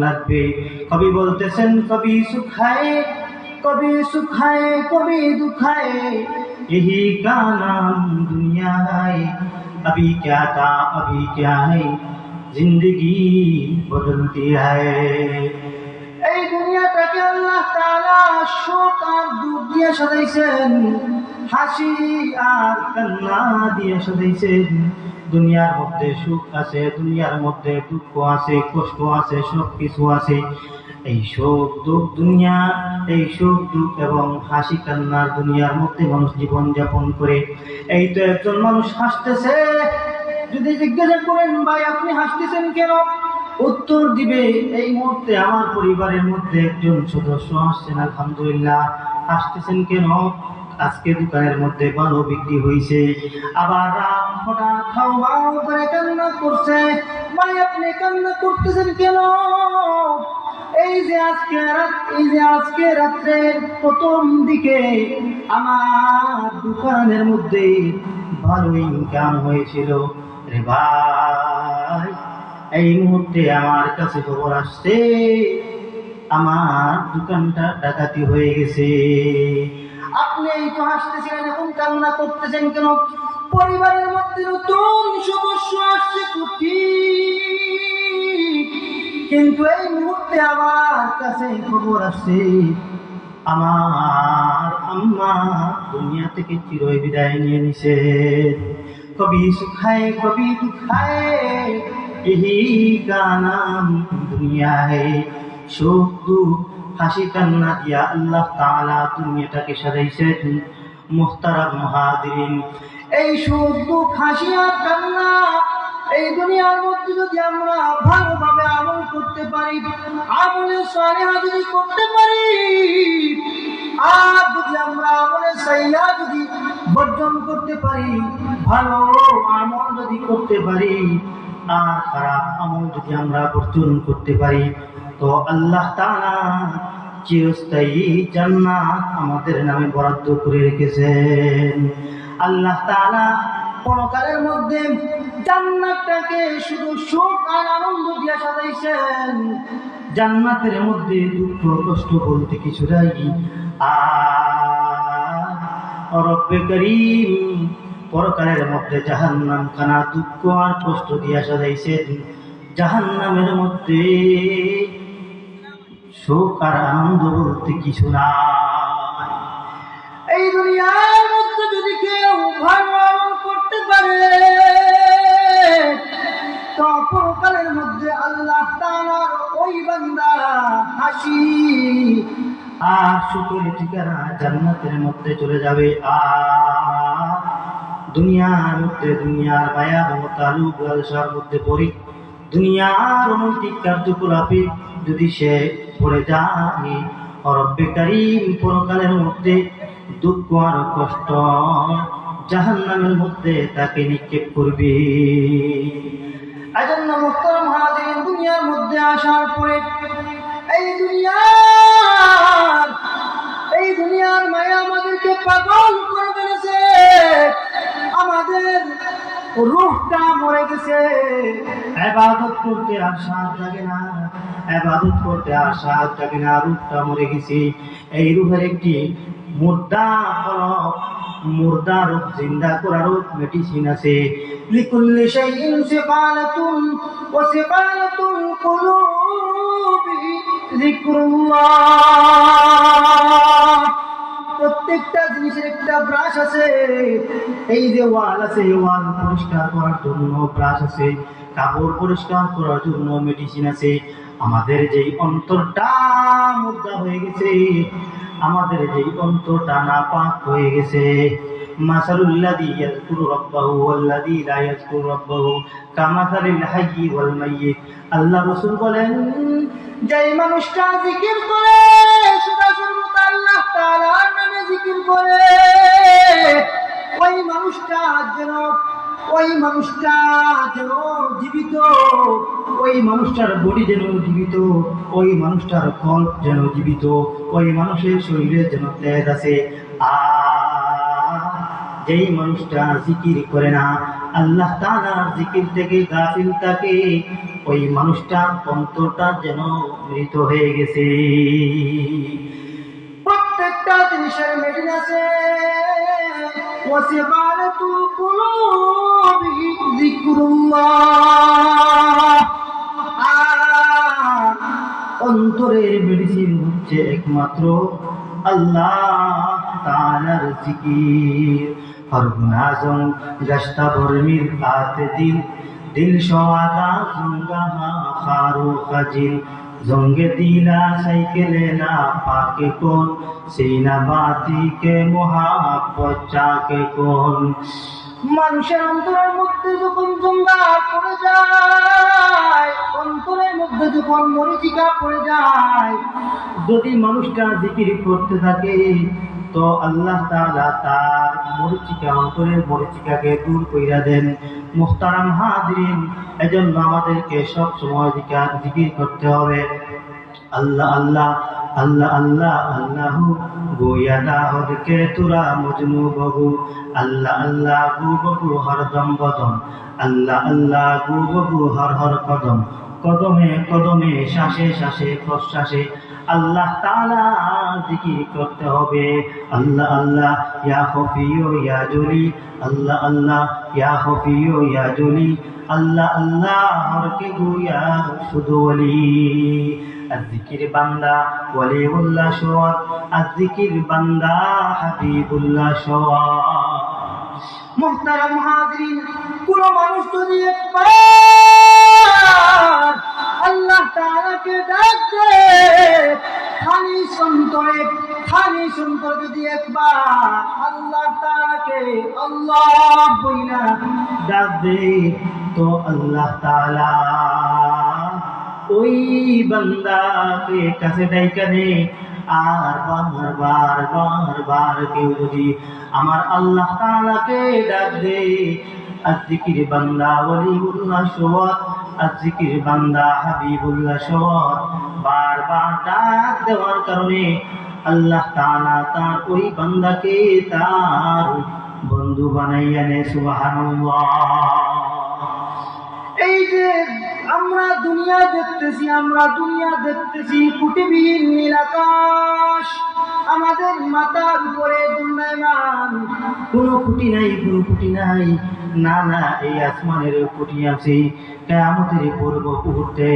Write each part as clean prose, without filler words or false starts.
লাগবে। কবি বলতেছেন কবি সুখায় কবি দুখায় यही का नाम दुनिया है। अभी क्या था अभी क्या है जिंदगी बदलती है। এই দুনিয়াটাকে আল্লাহ তাআলা শোক আর দুঃখ দিয়ে সাজাইছেন, হাসি আর কান্না দিয়ে সাজাইছেন। দুনিয়ার মধ্যে সুখ আছে, দুনিয়ার মধ্যে দুঃখ আছে, কষ্ট আছে, সব কিছু আছে। এই সুখ দুঃখ দুনিয়া, এই সুখ দুঃখ এবং হাসি কান্নার দুনিয়ার মধ্যে মানুষ জীবন যাপন করে। এই তো একজন মানুষ হাসতেছে, যদি জিজ্ঞাসা করেন ভাই আপনি হাসতেছেন কেন, উত্তর দিবে এই মুহূর্তে আমার পরিবারের মধ্যে একজন সদস্য আসছেন, আলহামদুলিল্লাহ। হাসতেছেন কেন, আজকে দোকানের মধ্যে ভালো বিক্রি হয়েছে। আবার রাত হঠাৎ হাউ করে কান্না করছে, ভাই আপনি কান্না করতেছেন কেন, এই যে আজকে রাত্রের প্রথম দিকে আমার দোকানের মধ্যে ভালো ইনকাম হয়েছিল রে ভাই, এই মুহূর্তে আমার কাছে খবর আসছে আমার দোকানটা ডাকাতি হয়ে গেছে। আপনি এই তো হাসতেছিলেন, এখন কান্না করতেছেন কেন? পরিবারের মধ্যে নতুন সদস্য আসছে কিন্তু এই মুহূর্তে আমার কাছে খবর আসছে আমার আম্মা দুনিয়া থেকে চিরই বিদায় নিয়ে নিছে। কবি সুখায় কবি দুখায় यही का नाम दुनिया है। সুখ দুঃখ হাসি কান্না দিয়া আল্লাহ তাআলা দুনিয়াটাকে সাজাইছেন। মুহতারাম মুহাজিরিন, এই সুখ দুঃখ হাসি আর কান্না এই দুনিয়ার মধ্যে যদি আমরা ভালোভাবে আমল করতে পারি, আমলে সালেহা যদি করতে পারি, আর যদি আমরা আমলে সাইয়্যা যদি বর্জন করতে পারি, ভালো আমল যদি করতে পারি আর খারাপ আমল যদি আমরা বর্জন করতে পারি, তো আল্লাহ তাআলা চিরস্থায়ী জান্নাত আমাদের নামে বরাদ্দ করে রেখেছেন। আল্লাহ তাআলা পরকালের মধ্যে জান্নাতটাকে শুধু সুখ আর আনন্দ দিয়ে সাজাইছেন। জান্নাতের মধ্যে দুঃখ কষ্ট বলতে কিছু নাই। আর রব্বে করিম পরকালের মধ্যে জাহান্নাম খানা দুঃখ আর কষ্ট দিয়ে সাজাইছেন। জাহান্নামের মধ্যে সুখ আর আনন্দ বলতে কিছু না। এই দুনিয়ার মধ্যে যদি কেউ ভালো আমল করতে পারে, তো পরকালের মধ্যে আল্লাহ তাআলার ওই বান্দা হাসি আর সুখের ঠিকানা জান্নাতের মধ্যে চলে যাবে। আর দুনিয়ার মধ্যে দুনিয়ার মায়া মমতা লোভ লালসার মধ্যে পড়ি, দুনিয়ার অনৈতিক কার্যকলাপে যদি সে পড়ে যায়, রব্বে কারীম পরকালের মধ্যে দুঃখ আর কষ্ট জাহান্নামের মধ্যে তাকে নিক্ষেপ করবে। এজন্য মুহতারাম মুহাজিরিন, দুনিয়ার মধ্যে আসার পরে এই দুনিয়ার মায়া আমাদেরকে পাগল করে ফেলেছে, আমাদের রূহটা মরে গেছে। ইবাদত করতে আর সাথ লাগে না, ইবাদত করতে আর সাথ লাগে না, রূহটা মরে গেছে। এই রূহের একটি মুর্দা রূপ জিন্দা করার মেডিসিন আছে। লিকুল্লি শাইইন সিকালাতুন ওয়া সিকালাতুল কুলুবি যিকরুল্লাহ। প্রত্যেকটা জিনিসের একটা ব্রাশ আছে। এই যে ওয়াল আছে, ওয়াল পরিষ্কার করার জন্য ব্রাশ আছে, কাপড় পরিষ্কার করার জন্য মেডিসিন আছে। আমাদের যেই অন্তরটা মুর্দা হয়ে গেছে, আমাদের যেই অন্তরটা নাপাক হয়ে গেছে, মাসালুল্লাযী ইয়াযকুরু রাব্বাহু ওয়াল্লাযী লা ইয়াযকুরু রাব্বাহু কামাসালিল হাইয়্যি ওয়াল মাইয়্যিত। আল্লাহ রাসূল বলেন, যেই মানুষটা জিকির করে, সদা আল্লাহ তাআলার নামে জিকির করে, ওই মানুষটা যেন জীবিত, ওই মানুষটার বডি যেন জীবিত, ওই মানুষটার কল্প যেন জীবিত, ওই মানুষের শরীরে যেন তেজ আছে। আর যেই মানুষটা জিকির করে না, আল্লাহ তাআলার জিকির থেকে গাফিল থাকে, ওই মানুষটার অন্তরটা যেন মৃত হয়ে গেছে। প্রত্যেকটা জিনিসের মেডিসিন আছে। ওয়াসিবালাতুল কুলুবি যিকরুল্লাহ। অন্তরের মেডিসিন হচ্ছে একমাত্র আল্লাহ তাআলার জিকির। হর গুনাজং গশতা বর্মির আতে দিল দিল শওয়াদা জঙ্গাহা খারো খাজিল জঙ্গে দিলা সাইকেলে না পাকে কোন সিনা বাতি কে মোহাব্বত চাকে কোন। মানুষের অন্তরের মধ্যে যখন জঙ্গা পড়ে যায়, অন্তরের মধ্যে যখন মরিচিকা পড়ে যায়, যদি মানুষটা জিকির করতে থাকে তো আল্লাহ তাআলা তার মরিচিকা, অন্তরের মরিচিকাকে দূর কইরা দেন। মুহতারাম হাজিরিন, এজন্য আমাদেরকে সব সময় জিকির করতে হবে। আল্লাহ আল্লাহ আল্লাহ আল্লাহ আল্লাহু গোয়াদা হদকে তুরা মজনু বগু। আল্লাহ আল্লাহ গু বগু হরদম বদম। আল্লাহ আল্লাহ গু বগু হর হর কদম। কদমে কদমে শ্বাসে শ্বাসে প্রশ্বাসে আল্লাহ তাআলা জিকির করতে হবে। আল্লাহ আল্লাহ ইয়া খফিয়ু ইয়া জলি। আল্লাহ আল্লাহ ইয়া খফিয়ু ইয়া জলি। আল্লাহ আল্লাহ হরকে গুয়া শুধু ওলি। الذكر বান্দা ওয়ালিউল্লাহ শওয়াত। الذكر বান্দা হাবিবুল্লাহ শওয়াত। মুহতারাম হাজিরিন, কোন মানুষ যদি একবার আল্লাহ তাআলাকে ডাকে, খালি সন্তরে যদি একবার আল্লাহ তাআলাকে আল্লাহ বইলা ডাক দে, তো আল্লাহ তাআলা ওই বান্দাকে কাছে ডাইকা নে। আর বারবার কেউ যদি আমার আল্লাহ তাআলাকে ডাক দে, আযজিকির বান্দা ওয়ালিউল্লাহ শওয়াত, আযজিকির বান্দা হাবিবুল্লাহ শওয়াত, বারবার ডাক দেওয়ার কারণে আল্লাহ তাআলা তার ওই বান্দাকে তার বন্ধু বানাইয়া নেয়। সুবহানাল্লাহ। এই যে আমরা দুনিয়া দেখতেছি কুটিবিহীন নীল আকাশ, আমাদের মাথার উপরে দুনিয়ামান কোনো খুঁটি নাই। না এই আসমানের খুঁটি আছে। কিয়ামতের পূর্ব মুহূর্তে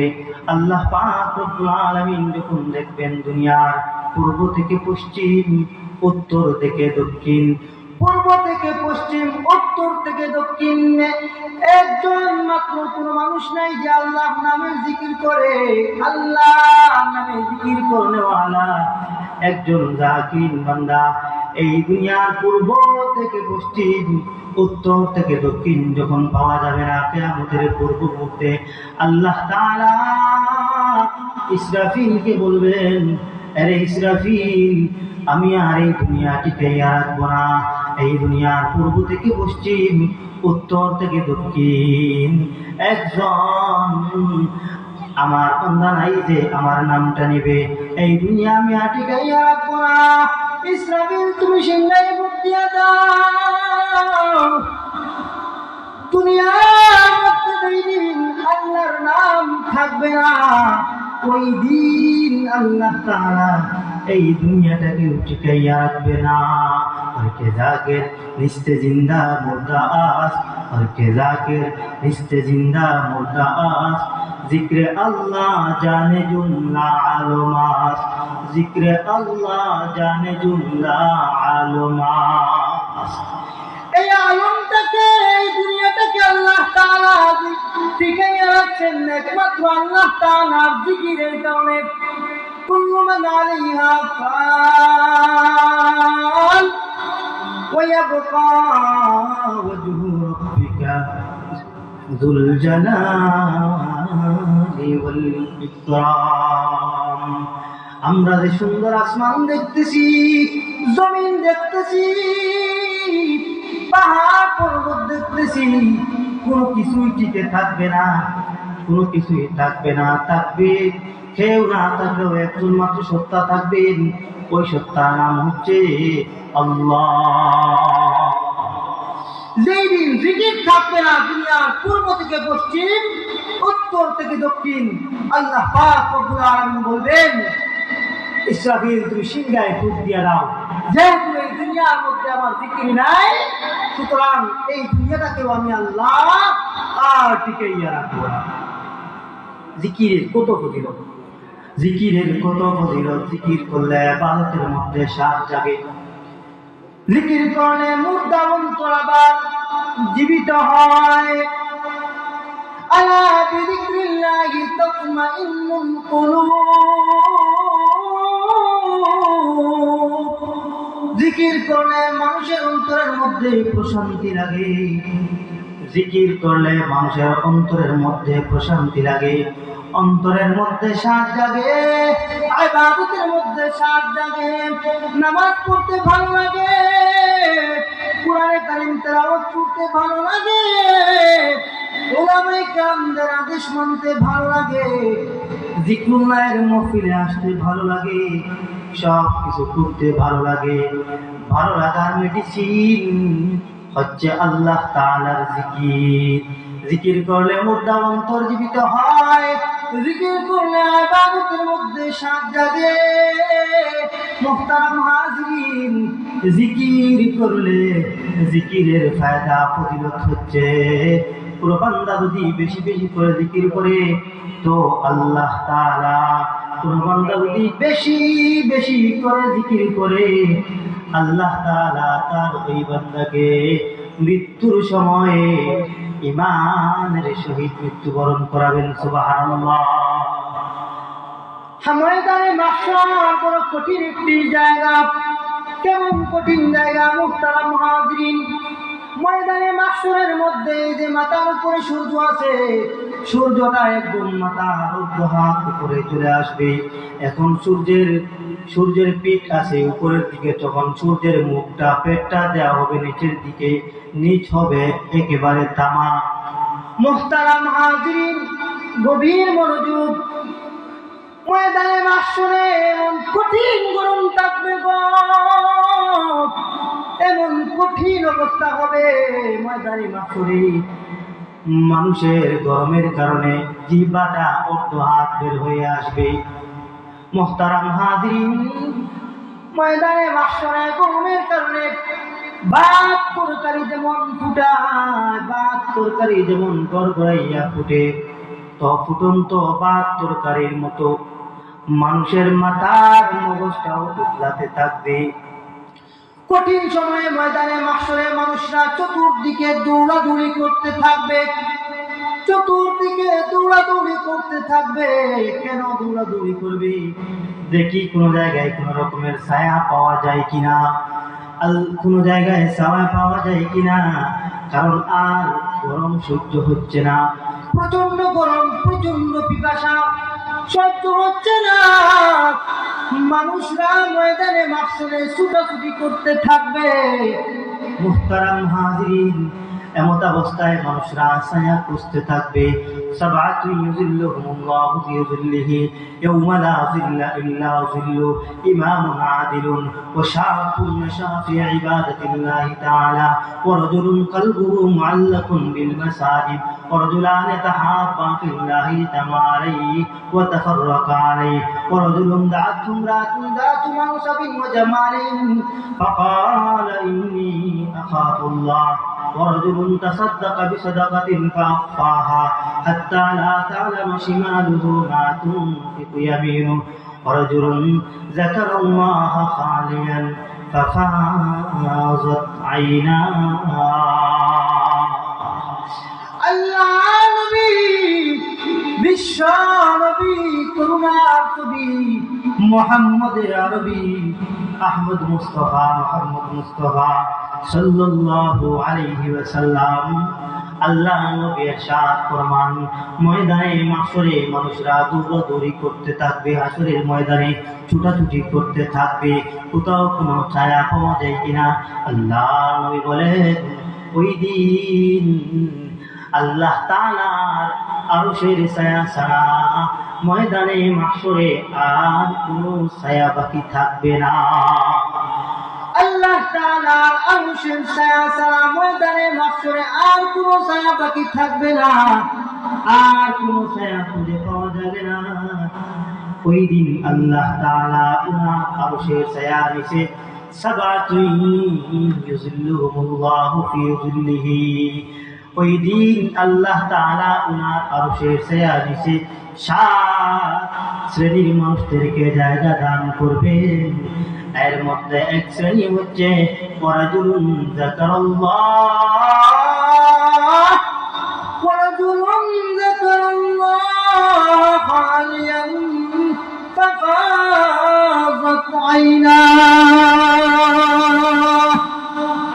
আল্লাহ পাক রব্বুল আলামিন যখন দেখবেন দুনিয়ার পূর্ব থেকে পশ্চিম, উত্তর থেকে দক্ষিণ, পূর্ব থেকে পশ্চিম, উত্তর থেকে দক্ষিণ একজন মাত্র কোনো মানুষ নাই যে আল্লাহ নামে জিকির করে। আল্লাহ নামে জিকির করনেওয়ালা একজন জাকির বান্দা এই দুনিয়ার পূর্ব থেকে পশ্চিম, উত্তর থেকে দক্ষিণ যখন পাওয়া যাবে না, কিয়ামতের পূর্ব মুহূর্তে আল্লাহ তাআলা ইসরাফিলকে বলবেন, আরে ইসরাফিল, আমি আর এই দুনিয়াটিকে রাখবো না। এই দুনিয়ার পূর্ব থেকে পশ্চিম, উত্তর থেকে দক্ষিণ একজন আমার বান্দা নাই যে আমার নামটা নেবে। এই দুনিয়া আমি আটিকাইয়া রাখবো না। ইসরাফিল, তুমি সিংহায় বক্তিয়া দাও। দুনিয়ার মধ্যে যেই দিন আল্লাহর নাম থাকবে না, ওই দিন আল্লাহ তাআলা এই দুনিয়াটাকে টিকাইয়া রাখবে না। और के जाकिर रिश्ते जिंदा मुर्दा आस, और के जाकिर रिश्ते जिंदा मुर्दा आस। जिक्र अल्लाह जाने जुमला आलमास, जिक्र अल्लाह जाने जुमला आलमास। এই আলমটাকে, এই দুনিয়াটাকে আল্লাহ তাআলা টিকাইয়া রাখছেন একমাত্র আল্লাহ তাআলার জিকিরের কারণে। কুল্লু মান আলাইহা ফান ويبقى وجه ربك ذو الجلال والإكرام। আমরা যে সুন্দর আসমান দেখতেছি, জমিন দেখতেছি, পাহাড় পর্বত দেখতেছি, কোনো কিছুই টিকে থাকবে না, কোনো কিছুই থাকবে না। থাকবে কেউ না থাকলেও একজন মাত্র সত্তা থাকবেন, ওই সত্তার নাম হচ্ছে আল্লাহ। যেই দিন জিকির থাকবে না দুনিয়ার পূর্ব থেকে পশ্চিম, উত্তর থেকে দক্ষিণ, আল্লাহ পাক রব্বুল আলামিন বলবেন, ইসরাফিল তুমি সিংহায় ফুঁক দিয়ে দাও। যেহেতু এই দুনিয়ার মধ্যে আমার জিকির নাই, সুতরাং এই দুনিয়াটাকেও আমি আল্লাহ আর টিকাইয়া রাখবো না। জিকিরের কত ফজিলত, জিকিরের কত ফজিলত। জিকির করলে ইবাদতের মধ্যে সার জাগে, জিকির করলে মুর্দা অন্তর আবার জীবিত হয়। আলা বিযিকরিল্লাহি তাতমাইন্নুল কুলুব। জিকির করলে মানুষের অন্তরের মধ্যে প্রশান্তি লাগে, জিকির করলে মানুষের অন্তরের মধ্যে প্রশান্তি লাগে, অন্তরের মধ্যে সাত জাগে, ইবাদতের মধ্যে সাত জাগে, নামাজ পড়তে ভালো লাগে, কোরআনে কারীম তেলাওয়াত করতে ভালো লাগে, উলামায়ে কেরামদের আদেশ মানতে ভালো লাগে, জিকরুল্লাহের মাহফিলে আসতে ভালো লাগে, সব কিছু করতে ভালো লাগে। ভালো লাগার মেডিসিন হচ্ছে আল্লাহ তাআলার জিকির। জিকির করলে মুর্দা অন্তর জীবিত হয়, জিকির করলে ইবাদতের মধ্যে সাত জাগে। মুহতারাম হাজিরিন, জিকির করলে জিকিরের ফায়দা ফজিলত হচ্ছে, পুরো বান্দা যদি বেশি বেশি করে জিকির করে তো আল্লাহ তাআলা, কোন বান্দা যদি বেশি বেশি করে জিকির করে আল্লাহ তাআলা তার ওই বান্দাকে মৃত্যুর সময়ে ঈমানের সহিত মৃত্যুবরণ করাবেন। সুবহানাল্লাহ। ময়দানে মাহশর বড় কঠিন একটি জায়গা। কেমন কঠিন জায়গা মুহতারাম হাজিরিন, ময়দানে মাহশরের মধ্যে যে মাথার উপরে সূর্য আছে, সূর্যটা একদম মাথার অর্ধ হাত উপরে চলে আসবে। এখন সূর্যের পিঠ আছে উপরের দিকে, তখন সূর্যের মুখটা, পেটটা দেওয়া হবে নিচের দিকে, নিচ হবে একেবারে তামা। মুহতারাম হাজিরিন, গভীর মনোযোগ। ময়দানে মাহশরে এমন কঠিন গরম থাকবে গো, এমন কঠিন অবস্থা হবে ময়দানে মাহশরে, মানুষের গরমের কারণে জিহ্বাটা অর্ধ হাত বের হয়ে আসবে। মুহতারাম হাজিরিন, ময়দানে মাহশরে গরমের কারণে ভাত তরকারি যেমন ফুটায়, ভাত তরকারি যেমন গড়গড়াইয়া ফুটে, তো ফুটন্ত ভাত তরকারির মতো মানুষের মাথার মগজটাও উতলাতে থাকবে। কঠিন সময়ে ময়দানে মাহশরে মানুষরা চতুর্দিকে দৌড়াদৌড়ি করতে থাকবে, চতুর্দিকে দৌড়াদৌড়ি করতে থাকবে। কেন দৌড়াদৌড়ি করবে? দেখি কোন জায়গায় কোন রকমের ছায়া পাওয়া যায় কিনা, কোন জায়গায় ছায়া পাওয়া যায় কিনা, কারণ আর গরম সহ্য হচ্ছে না, প্রচন্ড গরম, প্রচন্ড পিপাসা সহ্য হচ্ছে না। মানুষরা ময়দানে মাহশরে ছুটাছুটি করতে থাকবে। মুহতারাম হাজিরিন, এমত অবস্থায় মানুষরা ছায়া খুঁজতে থাকবে। সাবাতু ইউযিল্লুহুমুল্লাহু ফি যিল্লিহি ইয়াওমা লা যিল্লা ইল্লা যিল্লু, ইমামুন আদিলুন ওয়া শাআবুন নাশা ফি ইবাদাতিল্লাহি তাআলা ওয়া রাজুলুন কলবুহু মুআল্লাকুন বিল মাসাজিদ ওয়া রাজুলান ইয়াতাহাব্বা ফিল্লাহি তাআলাহি ওয়া তাফাররাকা আলাইহি ওয়া রাজুলুন দাআতহু ইমরাতুন দাতু মানসাবিন ওয়া জামালিন ফাকালা ইন্নী আখাফুল্লাহ ورجل تصدق بصدقة فأخفاها حتى لا تعلم شماله ما تنفق يمينه ورجل ذكر الله خاليا ففاضت عيناه। আল্লাহ নবী, বিশ্ব নবী, করুণার কবি মুহাম্মদ আরবি আহমদ মুস্তাফা, মুহাম্মদ মুস্তাফা সাল্লাল্লাহু আলাইহি ওয়াসাল্লাম, আল্লাহ নবী ইরশাদ ফরমান, ময়দানে মাহশরে মানুষরা দৌড়াদৌড়ি করতে থাকবে, হাসরের ময়দানে ছুটাছুটি করতে থাকবে, কোথাও কোনো ছায়া পাওয়া যায় কিনা। আল্লাহ নবী বলেন, ওই দিন আল্লাহ তাআলার আরশের ছায়া ছাড়া ময়দানে মাহশরে আর কোনো ছায়া বাকি থাকবে না। আল্লাহ তাআলার আরশের ছায়া ছাড়া ময়দানে মাহশরে আর কোনো ছায়া বাকি থাকবে না, আর কোনো ছায়া খুঁজে পাওয়া যাবে না। ওই দিন আল্লাহ তাআলা উনার আরশের ছায়া নিচে সাবাতুন ইউযিল্লুহুমুল্লাহু ফি যিল্লিহি, ওই দিন আল্লাহ তাআলা উনার আরশের ছায়া নিচে 7 শ্রেণীর মানুষদেরকে জায়গা দান করবেন। এর মধ্যে এক শ্রেণী হচ্ছে ওয়ারাজুলুন যাকারাল্লাহ, ওয়ারাজুলুন যাকারাল্লাহ খালিয়ান ফাফাযাত আইনা।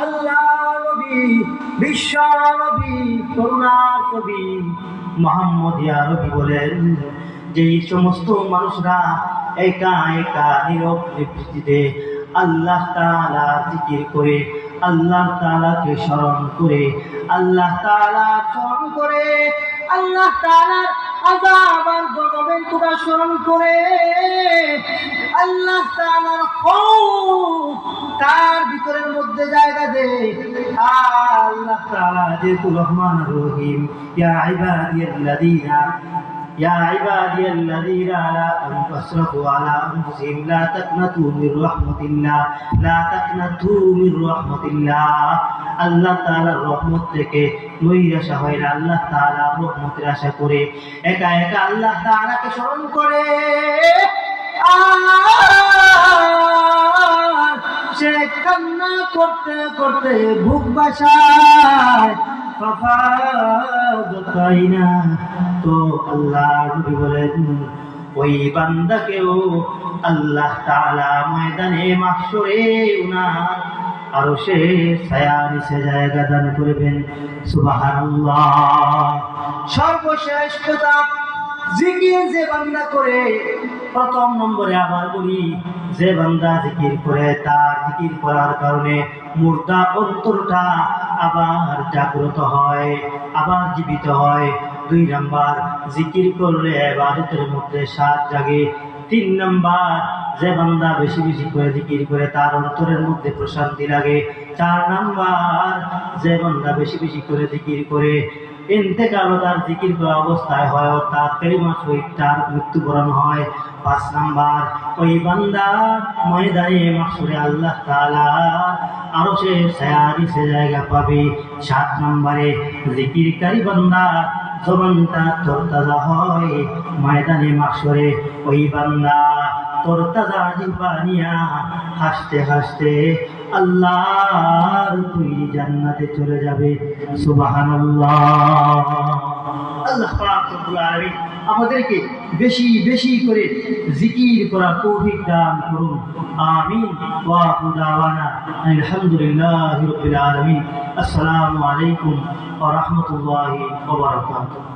আল্লাহ নবী, বিশ্ব নবী, করুণার নবী মুহাম্মদ ইয়া নবী বলেন, যেই সমস্ত মানুষরা একা একা নীরব নিভৃতিতে আল্লাহ তাআলা জিকির করে, আল্লাহ তাআলাকে স্মরণ করে, আল্লাহ তাআলা স্মরণ করে, আল্লাহ তাআলার আযাব আর গজবের কথা স্মরণ করে, আল্লাহ তাআলার খৌফ তার ভিতরের মধ্যে জায়গা দেয়। আল্লাহ তাআলা যেহেতু রহমান রহিম, ইয়া ইবাদিয়াল্লাযীনা يا عبادي الذين أسرفوا على أنفسهم لا تقنطوا من رحمة الله لا تقنطوا من رحمة الله। আল্লাহ তাআলার রহমত থেকে নৈরাশা হয় না, আল্লাহ তাআলার রহমতের আশা করে একা একা আল্লাহ তাআলাকে স্মরণ করে, আর সে কান্না করতে করতে বুক বাসায় তো আল্লাহ নবী বলেন, ওই বান্দাকেও আল্লাহ তাআলা ময়দানে মাহশরে উনার আরশের ছায়া নিচে জায়গা দান করবেন। সুবহানাল্লাহ। সর্বশেষ কথা, জিকির যে বান্দা করে, প্রথম নম্বরে আবার বলি, যে বান্দা জিকির করে তার জিকির করার কারণে মুর্দা অন্তরটা আবার জাগ্রত হয়, আবার জীবিত হয়। 2 নাম্বার, জিকির করলে ইবাদতের মধ্যে স্বাদ জাগে। 3 নাম্বার, যে বান্দা বেশি বেশি করে জিকির করে তার অন্তরের মধ্যে প্রশান্তি লাগে। 4 নাম্বার, যে বান্দা বেশি বেশি করে জিকির করে ইন্তেকাল তার জিকির করা অবস্থায় হয়, অর্থাৎ কালিমা শহীদ তার মৃত্যুবরণ হয়। 5 নাম্বার, ওই বান্দা ময়দানে মাহশরে আল্লাহ তাআলা আরশের ছায়া নিচে জায়গা পাবে। 7 নম্বরে, জিকিরকারী বান্দা জবানটা তরতাজা হয় ময়দানে মাহশরে, ওই বান্দা তরতাজা জিহ্বা নিয়া হাসতে হাসতে আল্লাহর তৈরি জান্নাতে চলে যাবে। সুবহানাল্লাহ। আল্লাহ পাক রব্বুল আলামিন আমাদেরকে বেশি বেশি করে জিকির করার তৌফিক দান করুন। আমিন। ওয়া আখিরু দাওয়ানা আলহামদুলিল্লাহি রাব্বিল আলামিন। আসসালামু আলাইকুম ওয়া রাহমাতুল্লাহি ওয়া বারাকাতুহু।